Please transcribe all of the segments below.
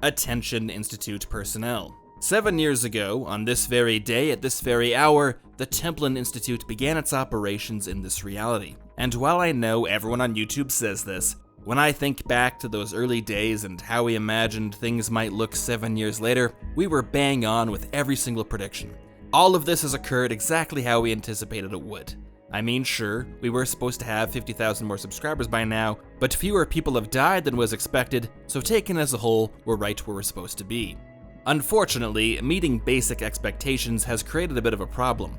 Attention Institute personnel. 7 years ago, on this very day at this very hour, the Templin Institute began its operations in this reality. And while I know everyone on YouTube says this, when I think back to those early days and how we imagined things might look 7 years later, we were bang on with every single prediction. All of this has occurred exactly how we anticipated it would. I mean, sure, we were supposed to have 50,000 more subscribers by now, but fewer people have died than was expected, so taken as a whole, we're right where we're supposed to be. Unfortunately, meeting basic expectations has created a bit of a problem.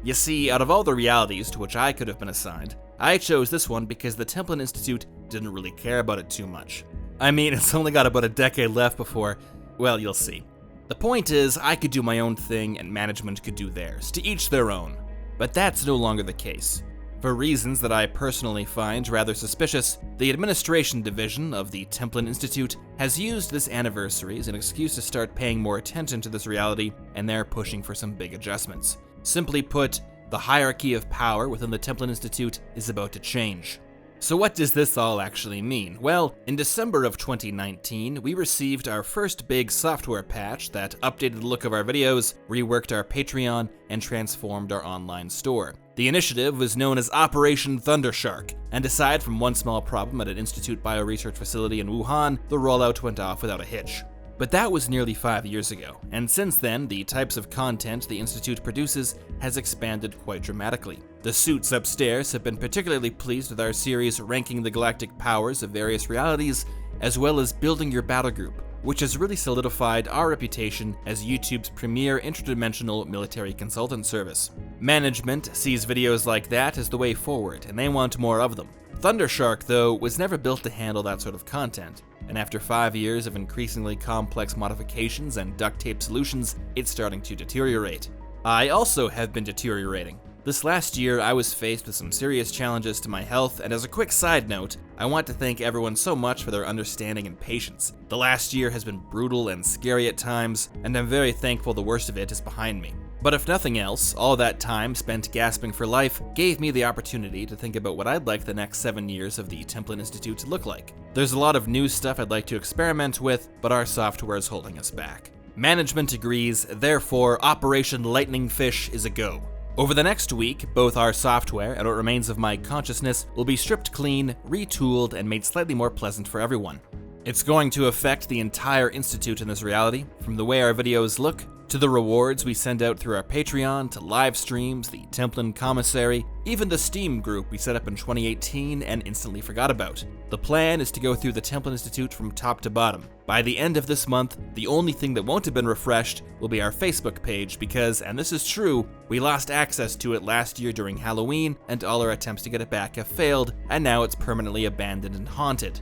You see, out of all the realities to which I could have been assigned, I chose this one because the Templin Institute didn't really care about it too much. I mean, it's only got about a decade left before, well, you'll see. The point is, I could do my own thing and management could do theirs, to each their own. But that's no longer the case. For reasons that I personally find rather suspicious, the administration division of the Templin Institute has used this anniversary as an excuse to start paying more attention to this reality, and they're pushing for some big adjustments. Simply put, the hierarchy of power within the Templin Institute is about to change. So what does this all actually mean? Well, in December of 2019, we received our first big software patch that updated the look of our videos, reworked our Patreon, and transformed our online store. The initiative was known as Operation Thundershark, and aside from one small problem at an Institute bioresearch facility in Wuhan, the rollout went off without a hitch. But that was nearly 5 years ago, and since then, the types of content the Institute produces has expanded quite dramatically. The suits upstairs have been particularly pleased with our series ranking the galactic powers of various realities, as well as building your battle group, which has really solidified our reputation as YouTube's premier interdimensional military consultant service. Management sees videos like that as the way forward, and they want more of them. Thundershark, though, was never built to handle that sort of content, and after 5 years of increasingly complex modifications and duct tape solutions, it's starting to deteriorate. I also have been deteriorating. This last year, I was faced with some serious challenges to my health, and as a quick side note, I want to thank everyone so much for their understanding and patience. The last year has been brutal and scary at times, and I'm very thankful the worst of it is behind me. But if nothing else, all that time spent gasping for life gave me the opportunity to think about what I'd like the next 7 years of the Templin Institute to look like. There's a lot of new stuff I'd like to experiment with, but our software is holding us back. Management agrees, therefore Operation Lightning Fish is a go. Over the next week, both our software and what remains of my consciousness will be stripped clean, retooled, and made slightly more pleasant for everyone. It's going to affect the entire Institute in this reality, from the way our videos look, to the rewards we send out through our Patreon, to live streams, the Templin Commissary, even the Steam group we set up in 2018 and instantly forgot about. The plan is to go through the Templin Institute from top to bottom. By the end of this month, the only thing that won't have been refreshed will be our Facebook page because, and this is true, we lost access to it last year during Halloween, and all our attempts to get it back have failed, and now it's permanently abandoned and haunted.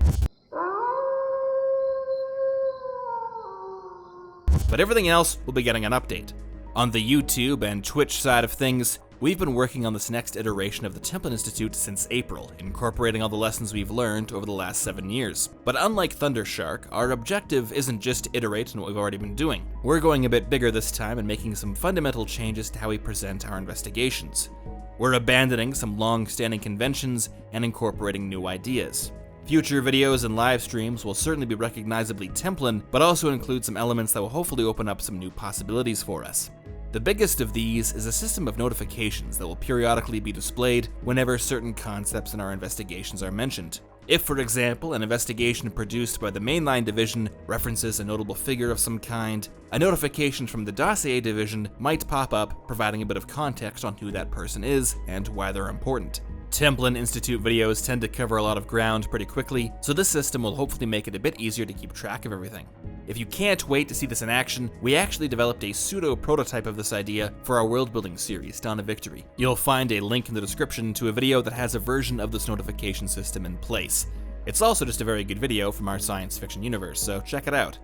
But everything else will be getting an update. On the YouTube and Twitch side of things, we've been working on this next iteration of the Templin Institute since April, incorporating all the lessons we've learned over the last 7 years. But unlike Thundershark, our objective isn't just to iterate on what we've already been doing. We're going a bit bigger this time and making some fundamental changes to how we present our investigations. We're abandoning some long-standing conventions and incorporating new ideas. Future videos and live streams will certainly be recognizably Templin, but also include some elements that will hopefully open up some new possibilities for us. The biggest of these is a system of notifications that will periodically be displayed whenever certain concepts in our investigations are mentioned. If, for example, an investigation produced by the mainline division references a notable figure of some kind, a notification from the dossier division might pop up, providing a bit of context on who that person is and why they're important. Templin Institute videos tend to cover a lot of ground pretty quickly, so this system will hopefully make it a bit easier to keep track of everything. If you can't wait to see this in action, we actually developed a pseudo-prototype of this idea for our world-building series, Dawn of Victory. You'll find a link in the description to a video that has a version of this notification system in place. It's also just a very good video from our science fiction universe, so check it out.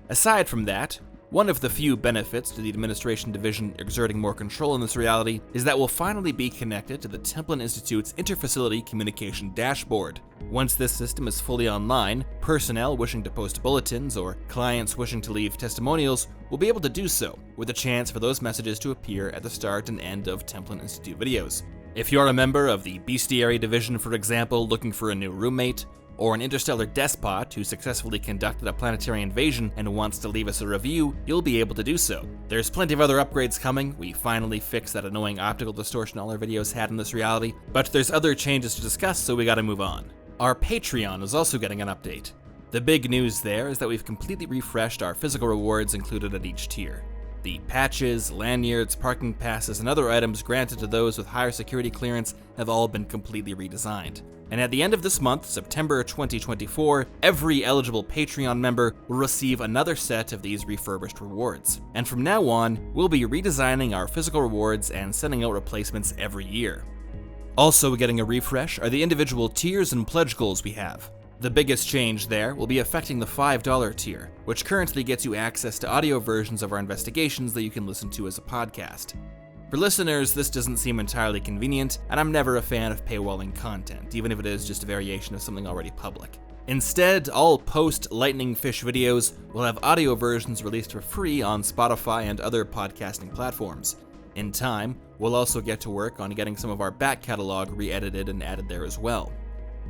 Aside from that, one of the few benefits to the administration division exerting more control in this reality is that we'll finally be connected to the Templin Institute's Interfacility Communication dashboard. Once this system is fully online, personnel wishing to post bulletins or clients wishing to leave testimonials will be able to do so, with a chance for those messages to appear at the start and end of Templin Institute videos. If you're a member of the Bestiary division, for example, looking for a new roommate, or an interstellar despot who successfully conducted a planetary invasion and wants to leave us a review, you'll be able to do so. There's plenty of other upgrades coming. We finally fixed that annoying optical distortion all our videos had in this reality, but there's other changes to discuss, so we gotta move on. Our Patreon is also getting an update. The big news there is that we've completely refreshed our physical rewards included at each tier. The patches, lanyards, parking passes, and other items granted to those with higher security clearance have all been completely redesigned. And at the end of this month, September 2024, every eligible Patreon member will receive another set of these refurbished rewards. And from now on, we'll be redesigning our physical rewards and sending out replacements every year. Also getting a refresh are the individual tiers and pledge goals we have. The biggest change there will be affecting the $5 tier, which currently gets you access to audio versions of our investigations that you can listen to as a podcast. For listeners, this doesn't seem entirely convenient, and I'm never a fan of paywalling content, even if it is just a variation of something already public. Instead, all post-Lightning Fish videos will have audio versions released for free on Spotify and other podcasting platforms. In time, we'll also get to work on getting some of our back catalog re-edited and added there as well.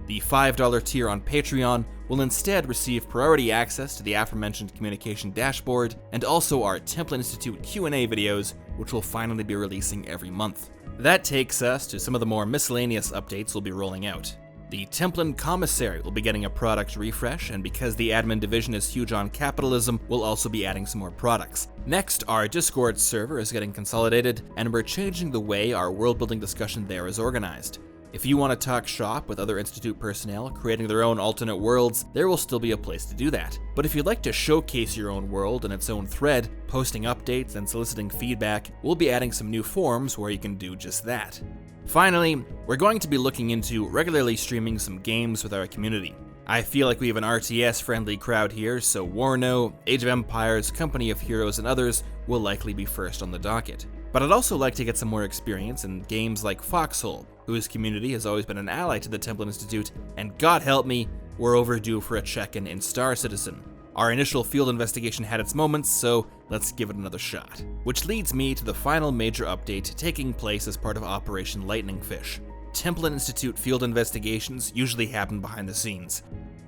The $5 tier on Patreon will instead receive priority access to the aforementioned communication dashboard, and also our Templin Institute Q&A videos, which will finally be releasing every month. That takes us to some of the more miscellaneous updates we'll be rolling out. The Templin Commissary will be getting a product refresh, and because the admin division is huge on capitalism, we'll also be adding some more products. Next, our Discord server is getting consolidated, and we're changing the way our world-building discussion there is organized. If you want to talk shop with other Institute personnel creating their own alternate worlds, there will still be a place to do that. But if you'd like to showcase your own world in its own thread, posting updates and soliciting feedback, we'll be adding some new forums where you can do just that. Finally, we're going to be looking into regularly streaming some games with our community. I feel like we have an RTS-friendly crowd here, so Warno, Age of Empires, Company of Heroes, and others will likely be first on the docket. But I'd also like to get some more experience in games like Foxhole, whose community has always been an ally to the Templin Institute, and God help me, we're overdue for a check-in in Star Citizen. Our initial field investigation had its moments, so let's give it another shot. Which leads me to the final major update taking place as part of Operation Lightning Fish. Templin Institute field investigations usually happen behind the scenes.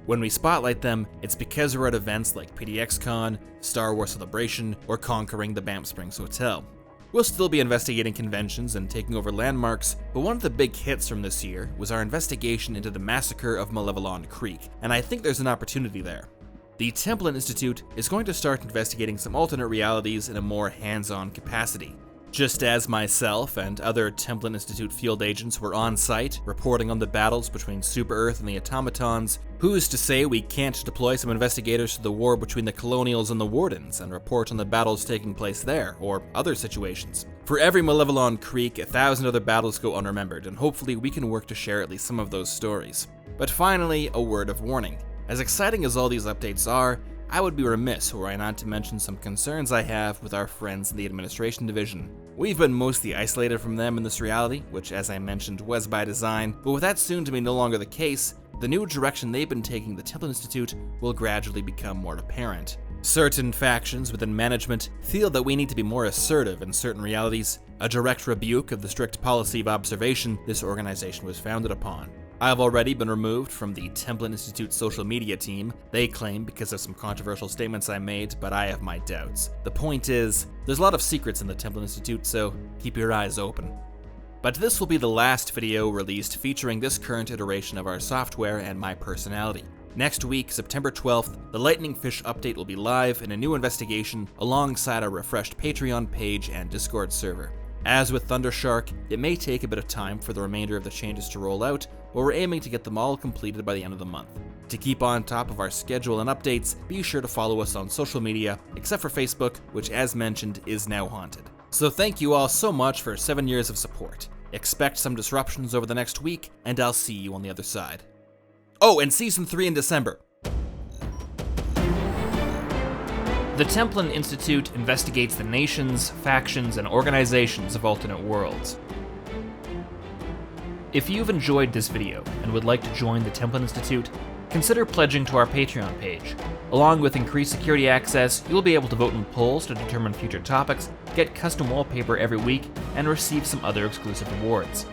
When we spotlight them, it's because we're at events like PDXCon, Star Wars Celebration, or conquering the Banff Springs Hotel. We'll still be investigating conventions and taking over landmarks, but one of the big hits from this year was our investigation into the massacre of Malevelon Creek, and I think there's an opportunity there. The Templin Institute is going to start investigating some alternate realities in a more hands-on capacity. Just as myself and other Templin Institute field agents were on site, reporting on the battles between Super Earth and the automatons, who's to say we can't deploy some investigators to the war between the Colonials and the Wardens and report on the battles taking place there, or other situations? For every Malevelon Creek, 1,000 other battles go unremembered, and hopefully we can work to share at least some of those stories. But finally, a word of warning. As exciting as all these updates are, I would be remiss were I not to mention some concerns I have with our friends in the Administration Division. We've been mostly isolated from them in this reality, which as I mentioned was by design, but with that soon to be no longer the case, the new direction they've been taking the Templin Institute will gradually become more apparent. Certain factions within management feel that we need to be more assertive in certain realities, a direct rebuke of the strict policy of observation this organization was founded upon. I've already been removed from the Templin Institute social media team, they claim because of some controversial statements I made, but I have my doubts. The point is, there's a lot of secrets in the Templin Institute, so keep your eyes open. But this will be the last video released featuring this current iteration of our software and my personality. Next week, September 12th, the Lightning Fish update will be live in a new investigation alongside our refreshed Patreon page and Discord server. As with Thundershark, it may take a bit of time for the remainder of the changes to roll out, but we're aiming to get them all completed by the end of the month. To keep on top of our schedule and updates, be sure to follow us on social media, except for Facebook, which as mentioned is now haunted. So thank you all so much for 7 years of support. Expect some disruptions over the next week, and I'll see you on the other side. Oh, and Season 3 in December. The Templin Institute investigates the nations, factions, and organizations of alternate worlds. If you've enjoyed this video and would like to join the Templin Institute, consider pledging to our Patreon page. Along with increased security access, you'll be able to vote in polls to determine future topics, get custom wallpaper every week, and receive some other exclusive rewards.